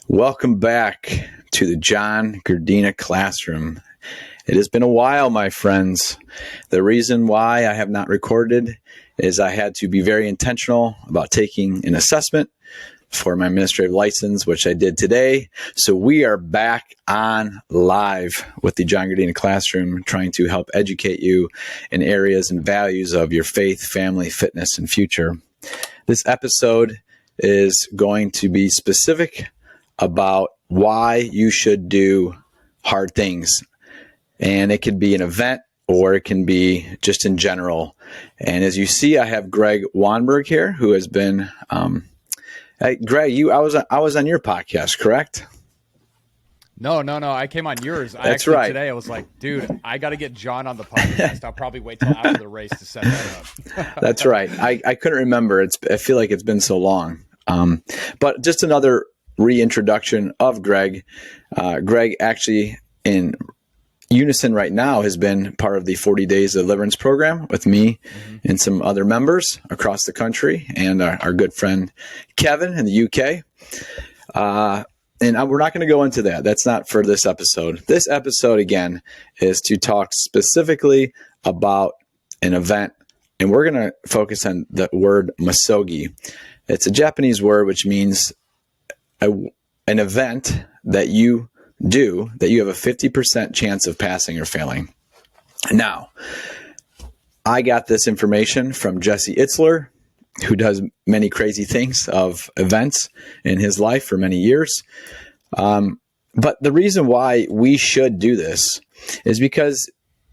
Welcome back to the John Gardina classroom. It has been a while, my friends. The reason why I have not recorded is I had to be very intentional about taking an assessment for my administrative license, which I did today. So we are back on live with the John Gardina classroom, trying to help educate you in areas and values of your faith, family, fitness, and future. This episode is going to be specific about why you should do hard things. And it could be an event or it can be just in general. And as you see, I have Greg Wanberg here, who has been, hey, Greg, I was on your podcast, correct? No. I came on yours. That's right. Today I was like, dude, I got to get John on the podcast. I'll probably wait till after the race to set that up. That's right. I couldn't remember. I feel like it's been so long. But just another reintroduction of Greg. Greg actually in unison right now has been part of the 40 Days Deliverance program with me and some other members across the country, and our good friend Kevin in the UK. And we're not going to go into that. That's not for this episode. This episode, again, is to talk specifically about an event, and we're going to focus on the word Misogi. It's a Japanese word which means an event that you do that you have a 50% chance of passing or failing. Now, I got this information from Jesse Itzler, who does many crazy things of events in his life for many years. But the reason why we should do this is because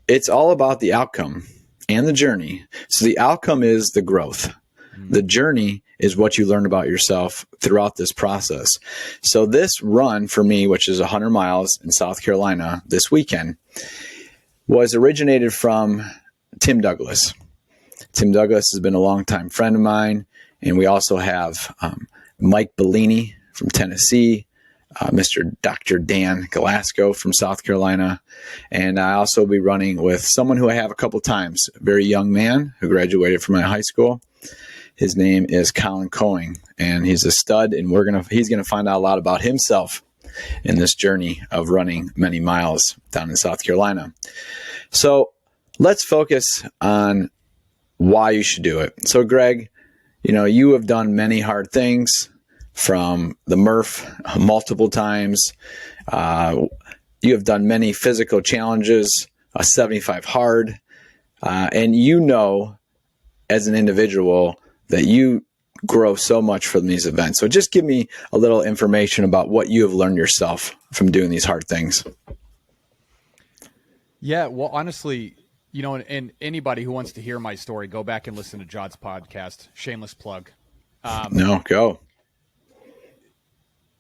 it's all about the outcome and the journey. So the outcome is the growth. The journey is what you learn about yourself throughout this process. So this run for me, which is 100 miles in South Carolina this weekend, was originated from Tim Douglas. Tim Douglas has been a longtime friend of mine, and we also have Mike Bellini from Tennessee, Mr. Dr. Dan Galasco from South Carolina, and I also will be running with someone who I have a couple times, a very young man who graduated from my high school. His name is Colin Coing, and he's a stud, and he's gonna find out a lot about himself in this journey of running many miles down in South Carolina. So let's focus on why you should do it. So Greg, you have done many hard things, from the Murph multiple times. You have done many physical challenges, a 75 hard, and as an individual that you grow so much from these events. So just give me a little information about what you have learned yourself from doing these hard things. Yeah, well, honestly, and anybody who wants to hear my story, go back and listen to John's podcast. Shameless plug. No, go.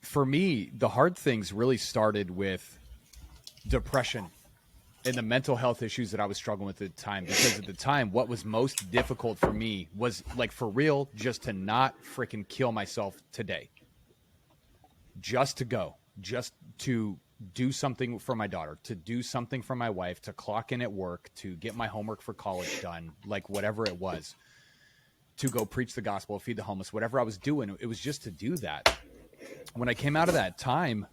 For me, the hard things really started with depression and the mental health issues that I was struggling with at the time. Because at the time, what was most difficult for me was, like, for real, just to not freaking kill myself today. Just to go. Just to do something for my daughter, to do something for my wife, to clock in at work, to get my homework for college done, like whatever it was, to go preach the gospel, feed the homeless, whatever I was doing, it was just to do that. When I came out of that time,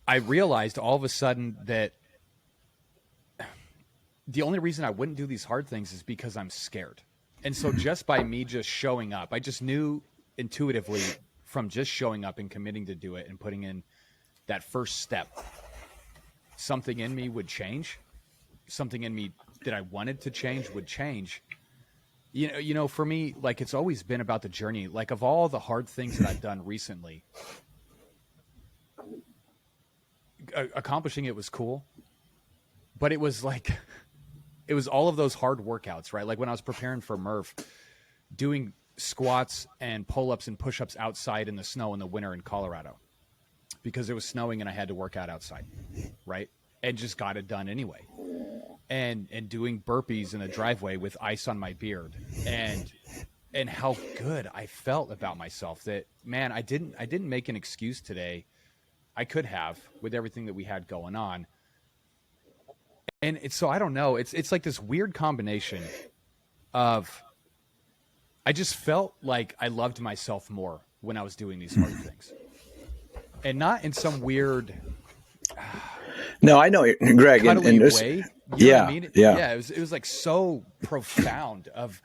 I realized all of a sudden that the only reason I wouldn't do these hard things is because I'm scared. And so just by me just showing up, I just knew intuitively from just showing up and committing to do it and putting in that first step, something in me would change. Something in me that I wanted to change would change. For me, like, it's always been about the journey. Like, of all the hard things that I've done recently, accomplishing it was cool, but it was all of those hard workouts, right? Like when I was preparing for Murph, doing squats and pull-ups and push-ups outside in the snow in the winter in Colorado because it was snowing and I had to work out outside, right? And just got it done anyway. And doing burpees in the driveway with ice on my beard, and how good I felt about myself. That, man, I didn't make an excuse today. I could have, with everything that we had going on. And so I don't know. It's like this weird combination of, I just felt like I loved myself more when I was doing these hard things, and not in some weird No, I know, Greg, cuddly and way. You know what I mean? Yeah. It was like so profound of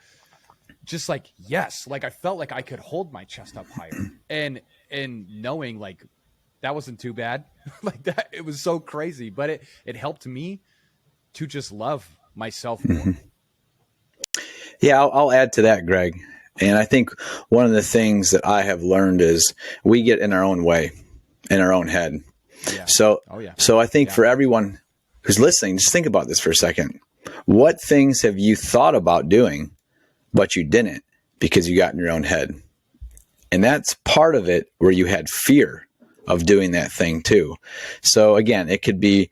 just like, yes, like I felt like I could hold my chest up higher, and knowing like that wasn't too bad. Like that, it was so crazy, but it helped me to just love myself more. Yeah, I'll add to that, Greg. And I think one of the things that I have learned is we get in our own way, in our own head. Yeah. So, Oh yeah. so I think for everyone who's listening, just think about this for a second. What things have you thought about doing, but you didn't because you got in your own head? And that's part of it where you had fear of doing that thing too. So again, it could be,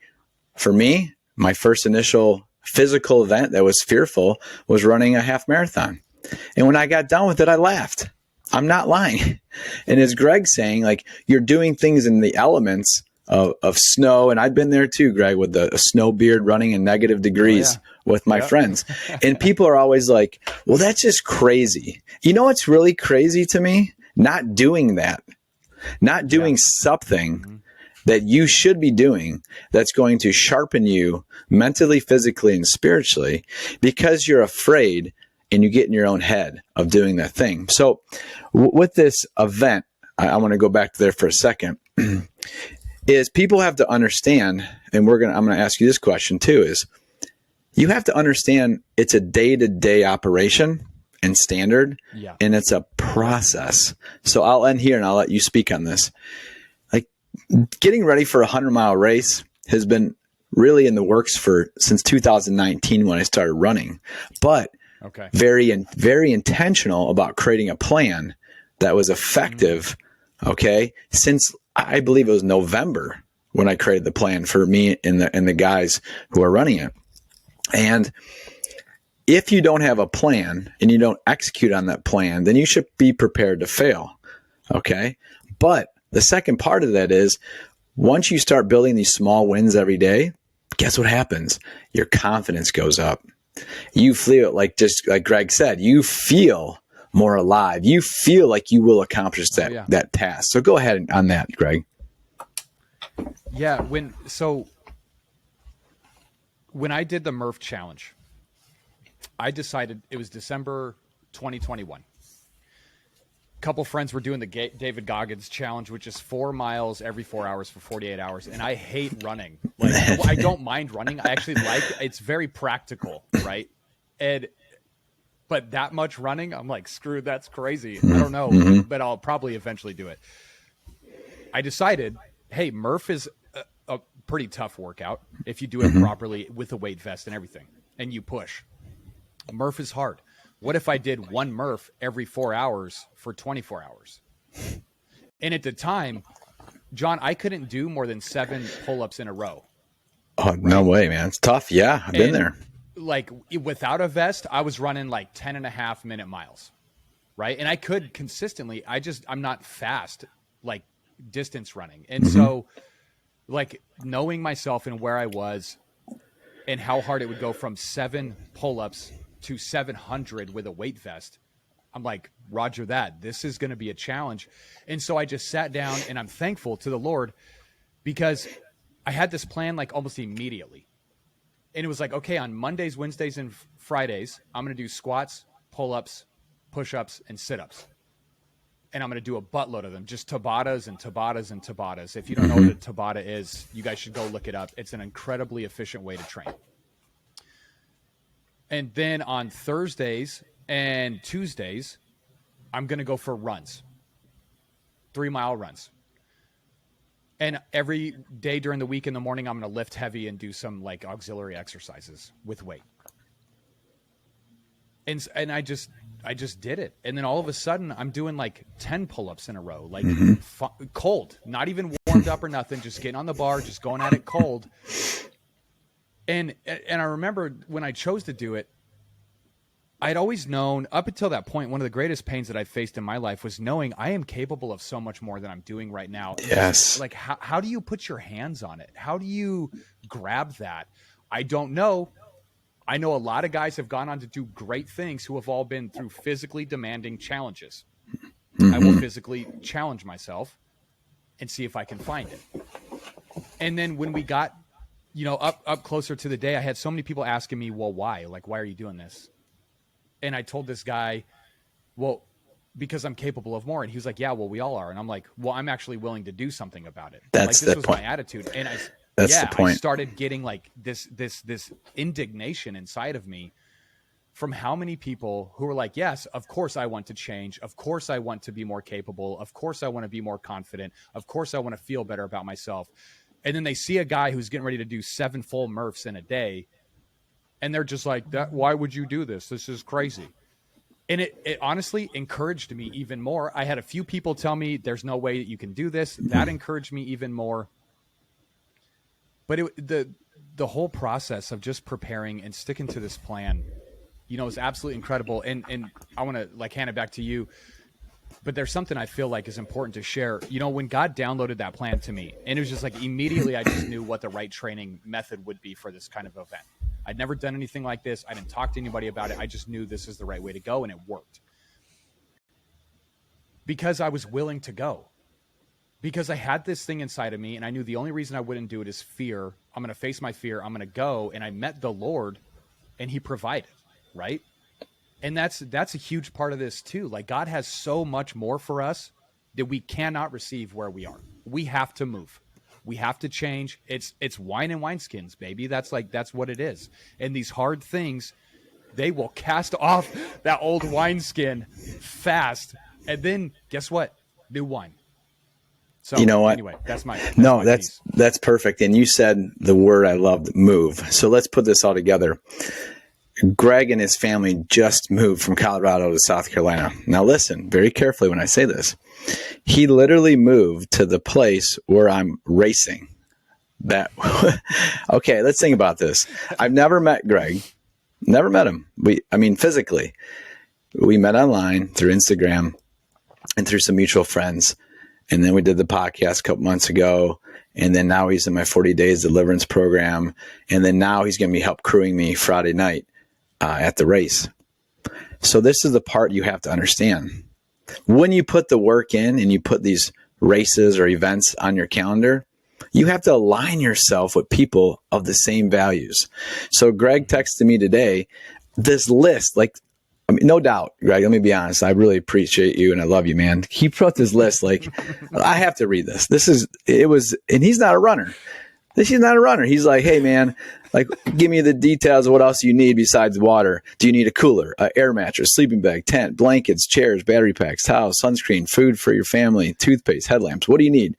for me, my first initial physical event that was fearful was running a half marathon. And when I got done with it, I laughed. I'm not lying. And as Greg's saying, like, you're doing things in the elements of snow. And I've been there too, Greg, with a snow beard running in negative degrees with my friends. And people are always like, well, that's just crazy. You know what's really crazy to me? Not doing that. Not doing something that you should be doing that's going to sharpen you mentally, physically, and spiritually, because you're afraid and you get in your own head of doing that thing. So with this event, I want to go back to there for a second, is people have to understand, and I'm going to ask you this question too, is you have to understand it's a day-to-day operation and standard, and it's a process. So I'll end here and I'll let you speak on this. Like, getting ready for a 100-mile race has been really in the works since 2019 when I started running, but very intentional about creating a plan that was effective. Since I believe it was November when I created the plan for me and the guys who are running it. And if you don't have a plan and you don't execute on that plan, then you should be prepared to fail. Okay. But the second part of that is, once you start building these small wins every day, guess what happens? Your confidence goes up. You feel like, just like Greg said, you feel more alive. You feel like you will accomplish that task. So go ahead on that, Greg. Yeah. When I did the Murph challenge, I decided it was December 2021. A couple friends were doing the David Goggins challenge, which is 4 miles every 4 hours for 48 hours. And I hate running. Like, I don't mind running. I actually it's very practical, right? But that much running, I'm like, screw, that's crazy. I don't know, but I'll probably eventually do it. I decided, hey, Murph is a pretty tough workout if you do it properly with a weight vest and everything, and you push. Murph is hard. What if I did one Murph every 4 hours for 24 hours? And at the time, John, I couldn't do more than 7 pull-ups in a row. Oh, no way, man. It's tough. Yeah, I've been there. Like, without a vest, I was running like 10.5-minute miles, right? And I could consistently, I'm not fast, like distance running. And so, like, knowing myself and where I was and how hard it would go from 7 pull-ups to 700 with a weight vest, I'm like, Roger that. This is going to be a challenge. And so I just sat down, and I'm thankful to the Lord because I had this plan like almost immediately. And it was like, okay, on Mondays, Wednesdays, and Fridays, I'm going to do squats, pull-ups, push-ups, and sit-ups. And I'm going to do a buttload of them, just Tabatas and Tabatas and Tabatas. If you don't know what a Tabata is, you guys should go look it up. It's an incredibly efficient way to train. And then on Thursdays and Tuesdays, I'm going to go for runs, 3-mile runs. And every day during the week in the morning, I'm going to lift heavy and do some like auxiliary exercises with weight. And I just did it. And then all of a sudden I'm doing like 10 pull-ups in a row, like cold, not even warmed up or nothing, just getting on the bar, just going at it cold. And I remember when I chose to do it, I'd always known up until that point, one of the greatest pains that I faced in my life was knowing I am capable of so much more than I'm doing right now. Yes. Like, how do you put your hands on it? How do you grab that? I don't know. I know a lot of guys have gone on to do great things who have all been through physically demanding challenges. I will physically challenge myself and see if I can find it. And then when we got, up closer to the day, I had so many people asking me, well, why? Like, why are you doing this? And I told this guy, well, because I'm capable of more. And he was like, yeah, well, we all are. And I'm like, well, I'm actually willing to do something about it. That's this the was point. my attitude. And That's the point. I started getting like this indignation inside of me from how many people who were like, yes, of course I want to change. Of course I want to be more capable. Of course I want to be more confident. Of course I want to feel better about myself. And then they see a guy who's getting ready to do 7 full Murphs in a day. And they're just like, why would you do this? This is crazy. And it honestly encouraged me even more. I had a few people tell me there's no way that you can do this. That encouraged me even more. But the whole process of just preparing and sticking to this plan, is absolutely incredible. And I want to like hand it back to you. But there's something I feel like is important to share. When God downloaded that plan to me, and it was just like immediately I just knew what the right training method would be for this kind of event. I'd never done anything like this. I didn't talk to anybody about it. I just knew this is the right way to go, and it worked. Because I was willing to go. Because I had this thing inside of me, and I knew the only reason I wouldn't do it is fear. I'm going to face my fear. I'm going to go, and I met the Lord, and He provided, right? And that's a huge part of this too. Like God has so much more for us that we cannot receive where we are. We have to move. We have to change. It's wine and wineskins, baby. That's what it is. And these hard things, they will cast off that old wineskin fast. And then guess what? New wine. So you know what? Anyway, that's my piece. That's perfect. And you said the word I loved, move. So let's put this all together. Greg and his family just moved from Colorado to South Carolina. Now listen very carefully when I say this. He literally moved to the place where I'm racing. Okay, let's think about this. I've never met Greg. Never met him. Physically. We met online through Instagram and through some mutual friends. And then we did the podcast a couple months ago. And then now he's in my 40 days deliverance program. And then now he's going to be help crewing me Friday night at the race. So this is the part you have to understand. When you put the work in and you put these races or events on your calendar, you have to align yourself with people of the same values. So Greg texted me today, this list, no doubt, Greg, let me be honest. I really appreciate you and I love you, man. He put this list, I have to read this. And he's not a runner. He's not a runner. He's like, hey man, give me the details of what else you need besides water. Do you need a cooler, an air mattress, sleeping bag, tent, blankets, chairs, battery packs, towels, sunscreen, food for your family, toothpaste, headlamps? What do you need?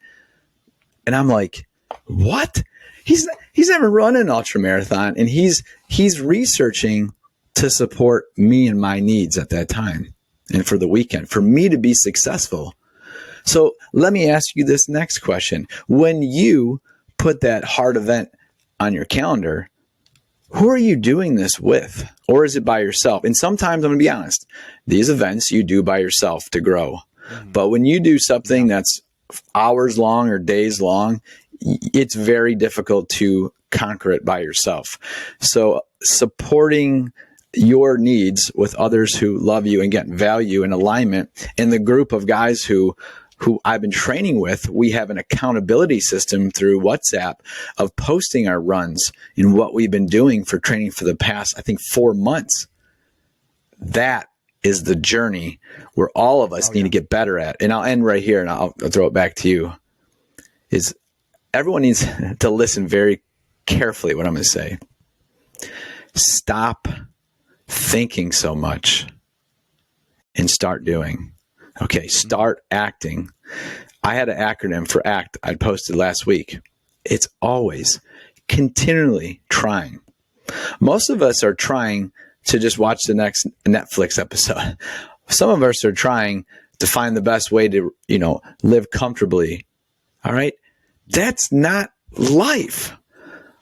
And I'm like, what? He's never run an ultramarathon, and he's researching to support me and my needs at that time and for the weekend, for me to be successful. So let me ask you this next question. When you put that hard event on your calendar, who are you doing this with? Or is it by yourself? And sometimes, I'm going to be honest, these events you do by yourself to grow. Mm-hmm. But when you do something that's hours long or days long, it's very difficult to conquer it by yourself. So supporting your needs with others who love you and get value and alignment, and the group of guys who I've been training with, we have an accountability system through WhatsApp of posting our runs and what we've been doing for training for the past, I think, 4 months. That is the journey where all of us need to get better at. And I'll end right here and I'll throw it back to you. Is everyone needs to listen very carefully what I'm going to say. Stop thinking so much and start doing. Okay, start acting. I had an acronym for ACT I posted last week. It's always continually trying. Most of us are trying to just watch the next Netflix episode. Some of us are trying to find the best way to, live comfortably. All right? That's not life.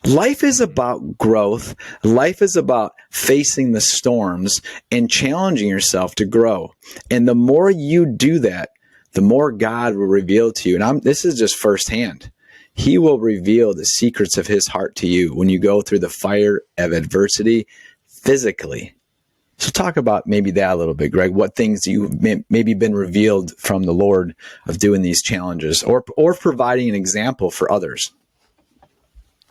Life is about growth. Life is about facing the storms and challenging yourself to grow. And the more you do that, the more God will reveal to you. And this is just firsthand. He will reveal the secrets of his heart to you when you go through the fire of adversity physically. So talk about maybe that a little bit, Greg. What things you've maybe been revealed from the Lord of doing these challenges, or providing an example for others.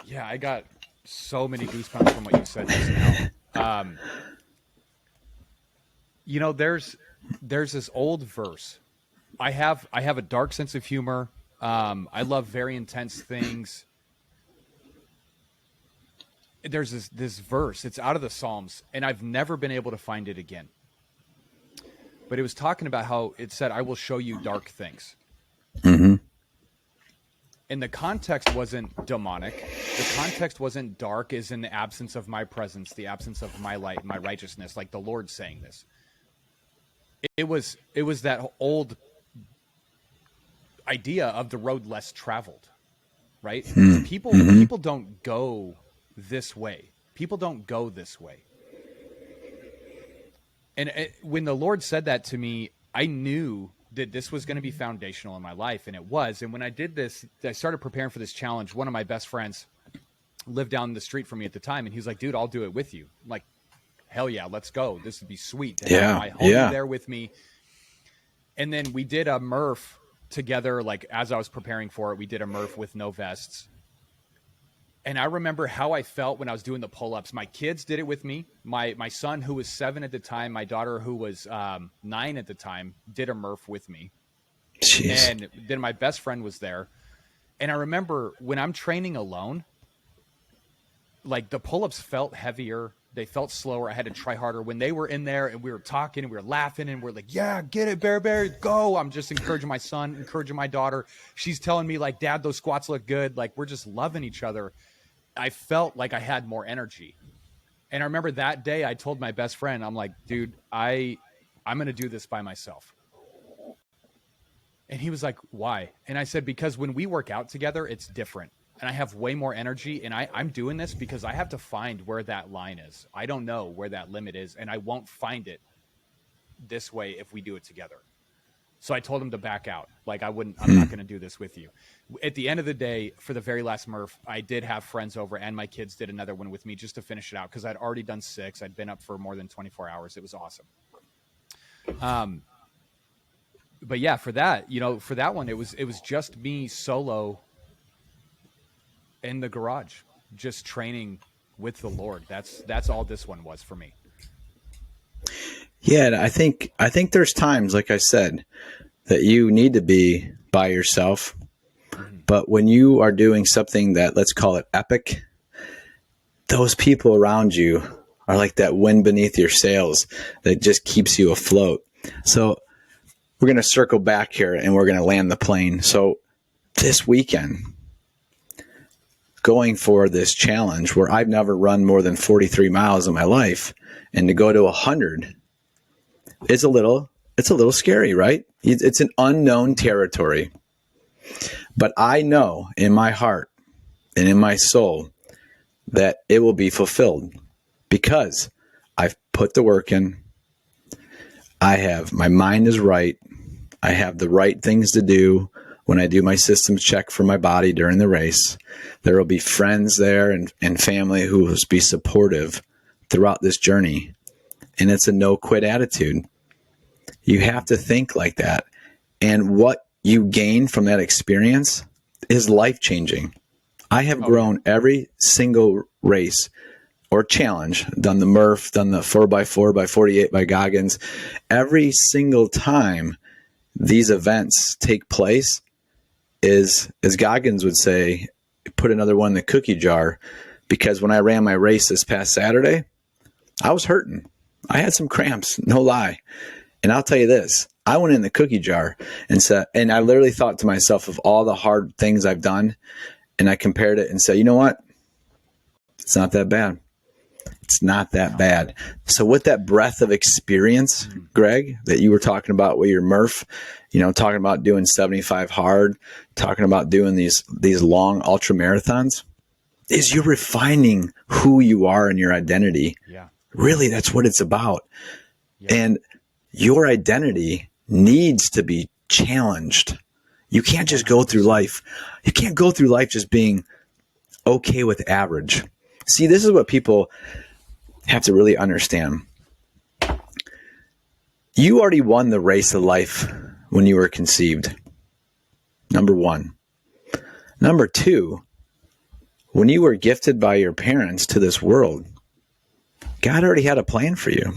Yeah, I got so many goosebumps from what you said just now. There's this old verse. I have a dark sense of humor. I love very intense things. There's this verse. It's out of the Psalms, and I've never been able to find it again. But it was talking about how it said, "I will show you dark things." Mm-hmm. And the context wasn't demonic. The context wasn't dark as in the absence of my presence, the absence of my light, my righteousness, like the Lord saying this. It was that old idea of the road less traveled, right? Mm-hmm. People don't go this way. People don't go this way. And when the Lord said that to me, I knew that this was going to be foundational in my life, and it was. And when I did this, I started preparing for this challenge. One of my best friends lived down the street from me at the time, and he was like, "Dude, I'll do it with you." I'm like, hell yeah, let's go. This would be sweet to have my homie there with me. And then we did a Murph together. Like, as I was preparing for it, we did a Murph with no vests. And I remember how I felt when I was doing the pull-ups. My kids did it with me. My son, who was 7 at the time, my daughter, who was 9 at the time, did a Murph with me. Jeez. And then my best friend was there. And I remember when I'm training alone, like, the pull-ups felt heavier. They felt slower. I had to try harder. When they were in there and we were talking and we were laughing and we're like, "Yeah, get it, Bear, go." I'm just encouraging my son, encouraging my daughter. She's telling me, like, "Dad, those squats look good." Like, we're just loving each other. I felt like I had more energy. And I remember that day I told my best friend, I'm like, "Dude, I'm going to do this by myself." And he was like, "Why?" And I said, "Because when we work out together, it's different. And I have way more energy. And I'm doing this because I have to find where that line is. I don't know where that limit is. And I won't find it this way if we do it together." So I told him to back out. Like, I'm not going to do this with you. At the end of the day, for the very last Murph, I did have friends over, and my kids did another one with me just to finish it out, because I'd already done 6. I'd been up for more than 24 hours. It was awesome. But yeah, for that one, it was just me solo in the garage, just training with the Lord. That's all this one was for me. Yeah, I think there's times, like I said, that you need to be by yourself. But when you are doing something that, let's call it epic, those people around you are like that wind beneath your sails that just keeps you afloat. So we're going to circle back here and we're going to land the plane. So this weekend, going for this challenge where I've never run more than 43 miles in my life, and to go to 100 is a little scary, right? It's an unknown territory. But I know in my heart and in my soul that it will be fulfilled, because I've put the work in. My mind is right. I have the right things to do when I do my systems check for my body during the race. There will be friends there and family who will be supportive throughout this journey. And it's a no quit attitude. You have to think like that. And what you gain from that experience is life changing. I have grown every single race or challenge, done the Murph, done the 4x4 by 48 by Goggins. Every single time these events take place is, as Goggins would say, put another one in the cookie jar. Because when I ran my race this past Saturday, I was hurting. I had some cramps, no lie. And I'll tell you this, I went in the cookie jar and I literally thought to myself of all the hard things I've done. And I compared it and said, you know what? It's not that bad. It's not that bad. So with that breadth of experience, Greg, that you were talking about with your Murph, talking about doing 75 hard, talking about doing these long ultra marathons, is you're refining who you are and your identity. Yeah. Really, that's what it's about. Yeah. And your identity needs to be challenged. You can't just go through life. You can't go through life just being okay with average. See, this is what people have to really understand. You already won the race of life when you were conceived. Number one. Number two, when you were gifted by your parents to this world, God already had a plan for you.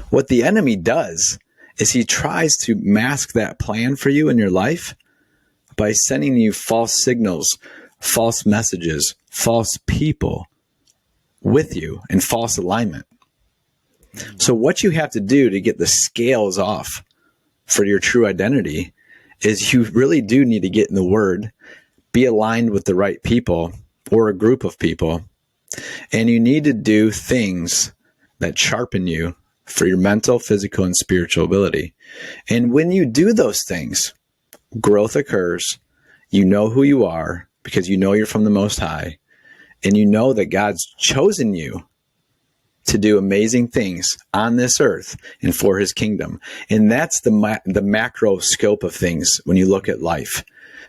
What the enemy does is he tries to mask that plan for you in your life by sending you false signals, false messages, false people with you in false alignment. So what you have to do to get the scales off for your true identity is you really do need to get in the Word, be aligned with the right people or a group of people, and you need to do things that sharpen you for your mental, physical, and spiritual ability. And when you do those things, growth occurs. You know who you are because you know you're from the Most High, and you know that God's chosen you to do amazing things on this earth and for his kingdom. And that's the macro scope of things when you look at life.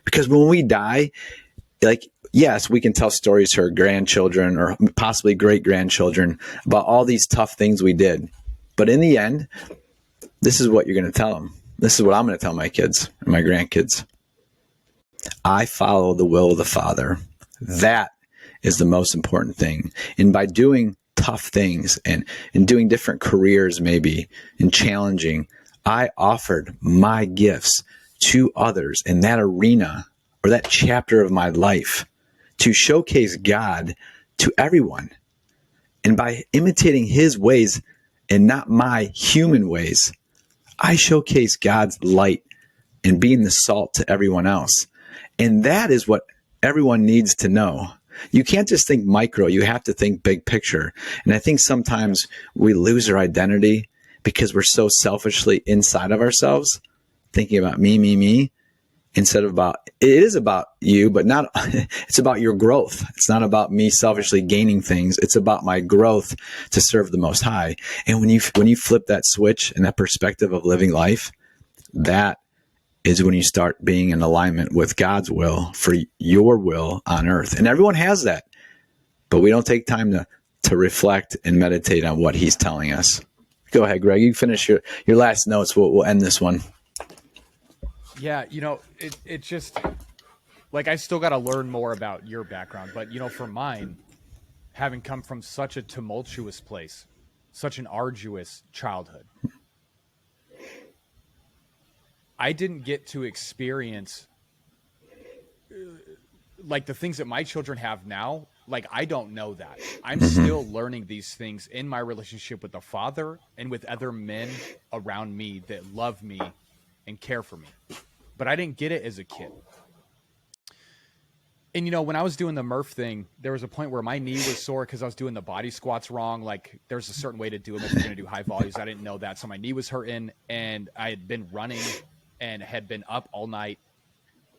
Because when we die, like, yes, we can tell stories to our grandchildren or possibly great-grandchildren about all these tough things we did. But in the end, this is what you're going to tell them. This is what I'm going to tell my kids and my grandkids. I follow the will of the Father. That is the most important thing. And by doing tough things and doing different careers maybe and challenging, I offered my gifts to others in that arena or that chapter of my life to showcase God to everyone. And by imitating his ways and not my human ways, I showcase God's light and being the salt to everyone else. And that is what everyone needs to know. You can't just think micro, you have to think big picture. And I think sometimes we lose our identity because we're so selfishly inside of ourselves, thinking about me, instead of it is about you, but not, it's about your growth. It's not about me selfishly gaining things. It's about my growth to serve the Most High. And when you flip that switch and that perspective of living life, that is when you start being in alignment with God's will for your will on earth. And everyone has that, but we don't take time to reflect and meditate on what he's telling us. Go ahead, Greg. You finish your last notes. We'll end this one. Yeah, it just, like, I still got to learn more about your background. But, for mine, having come from such a tumultuous place, such an arduous childhood, I didn't get to experience like the things that my children have now. Like, I don't know that. I'm still learning these things in my relationship with the Father and with other men around me that love me and care for me. But I didn't get it as a kid. And, when I was doing the Murph thing, there was a point where my knee was sore because I was doing the body squats wrong. Like, there's a certain way to do them if you're going to do high volumes. I didn't know that. So my knee was hurting, and I had been running and had been up all night.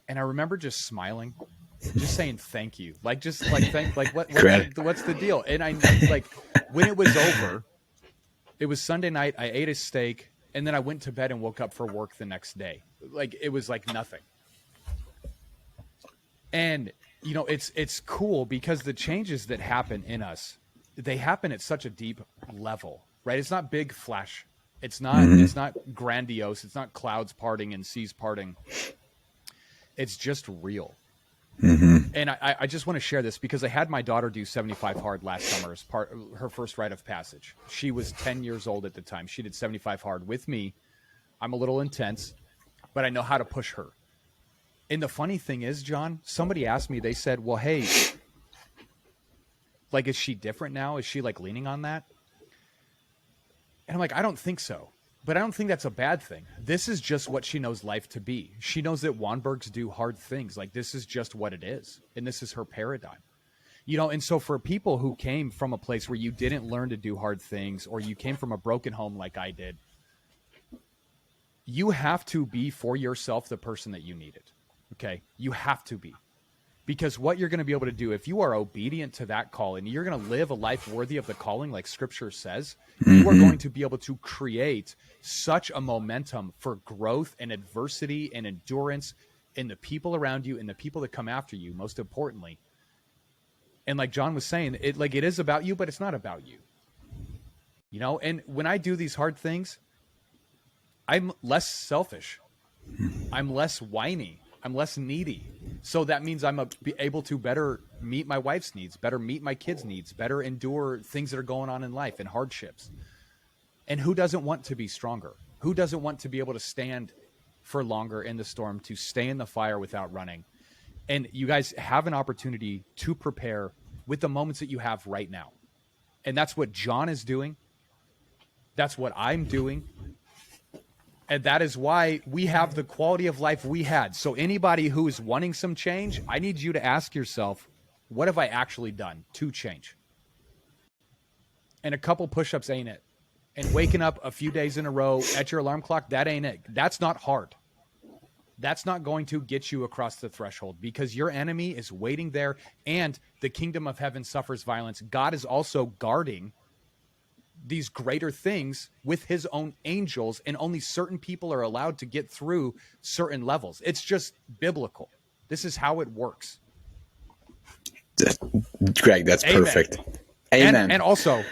And I remember just smiling, just saying thank you. Like, just like, what's the deal? And I, like, when it was over, it was Sunday night. I ate a steak, and then I went to bed and woke up for work the next day. Like, it was like nothing. And, it's cool because the changes that happen in us, they happen at such a deep level, right? It's not big flash. It's not grandiose. It's not clouds parting and seas parting. It's just real. And I just want to share this because I had my daughter do 75 hard last summer as her first rite of passage. She was 10 years old at the time. She did 75 hard with me. I'm a little intense, but I know how to push her. And the funny thing is, John, somebody asked me, they said, well, hey, like, is she different now? Is she like leaning on that? And I'm like, I don't think so. But I don't think that's a bad thing. This is just what she knows life to be. She knows that Wanbergs do hard things. Like, this is just what it is. And this is her paradigm. And so for people who came from a place where you didn't learn to do hard things, or you came from a broken home like I did, you have to be for yourself the person that you needed. Okay? You have to be. Because what you're going to be able to do, if you are obedient to that call and you're going to live a life worthy of the calling, like Scripture says, you are going to be able to create such a momentum for growth and adversity and endurance in the people around you and the people that come after you, most importantly. And like John was saying, it is about you, but it's not about you. And when I do these hard things, I'm less selfish. I'm less whiny. I'm less needy. So that means I'm able to better meet my wife's needs, better meet my kids' needs, better endure things that are going on in life and hardships. And who doesn't want to be stronger? Who doesn't want to be able to stand for longer in the storm, to stay in the fire without running? And you guys have an opportunity to prepare with the moments that you have right now. And that's what John is doing. That's what I'm doing. And that is why we have the quality of life we had. So anybody who is wanting some change, I need you to ask yourself, what have I actually done to change? And a couple push-ups ain't it. And waking up a few days in a row at your alarm clock, that ain't it. That's not hard. That's not going to get you across the threshold, because your enemy is waiting there, and the kingdom of heaven suffers violence. God is also guarding these greater things with his own angels, and only certain people are allowed to get through certain levels. It's just biblical. This is how it works. Greg, that's Amen. Perfect. Amen. And also,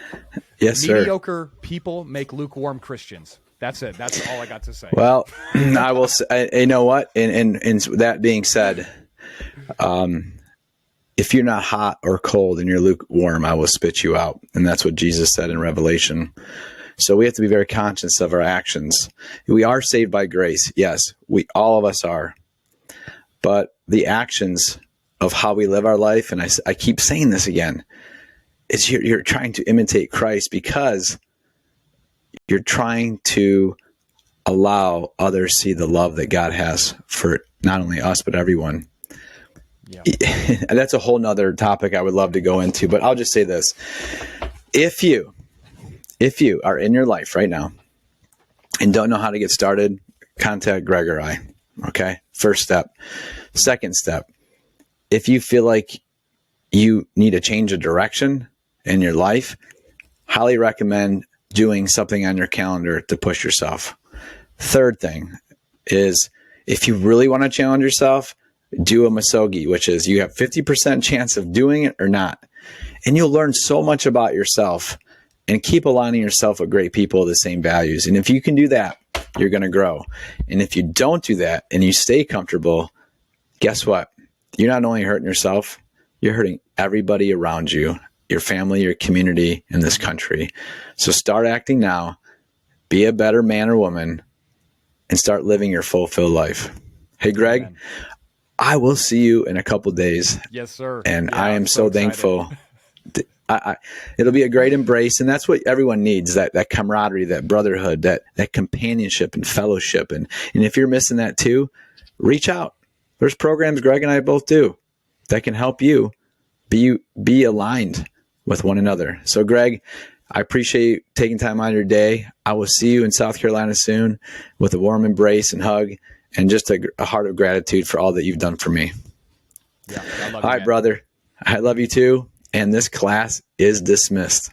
yes, sir. Mediocre people make lukewarm Christians. That's it. That's all I got to say. Well, I will say, you know what? And that being said, if you're not hot or cold and you're lukewarm, I will spit you out. And that's what Jesus said in Revelation. So we have to be very conscious of our actions. We are saved by grace. Yes, all of us are. But the actions of how we live our life, and I keep saying this again, is you're trying to imitate Christ, because you're trying to allow others see the love that God has for not only us, but everyone. Yeah. And that's a whole nother topic I would love to go into, but I'll just say this. If you are in your life right now and don't know how to get started, contact Greg or I. Okay. First step. Second step. If you feel like you need a change of direction in your life, highly recommend doing something on your calendar to push yourself. Third thing is, if you really want to challenge yourself, do a Misogi, which is you have 50% chance of doing it or not. And you'll learn so much about yourself, and keep aligning yourself with great people with the same values. And if you can do that, you're going to grow. And if you don't do that and you stay comfortable, guess what? You're not only hurting yourself, you're hurting everybody around you, your family, your community, in this country. So start acting now, be a better man or woman, and start living your fulfilled life. Hey, Greg, Amen. I will see you in a couple days. Yes, sir. And yeah, I am so thankful. It'll be a great embrace. And that's what everyone needs, that camaraderie, that brotherhood, that companionship and fellowship. And if you're missing that too, reach out. There's programs Greg and I both do that can help you be aligned with one another. So Greg, I appreciate you taking time out of your day. I will see you in South Carolina soon with a warm embrace and hug, and just a heart of gratitude for all that you've done for me. Yeah, I love you, all right, man. Brother. I love you too. And this class is dismissed.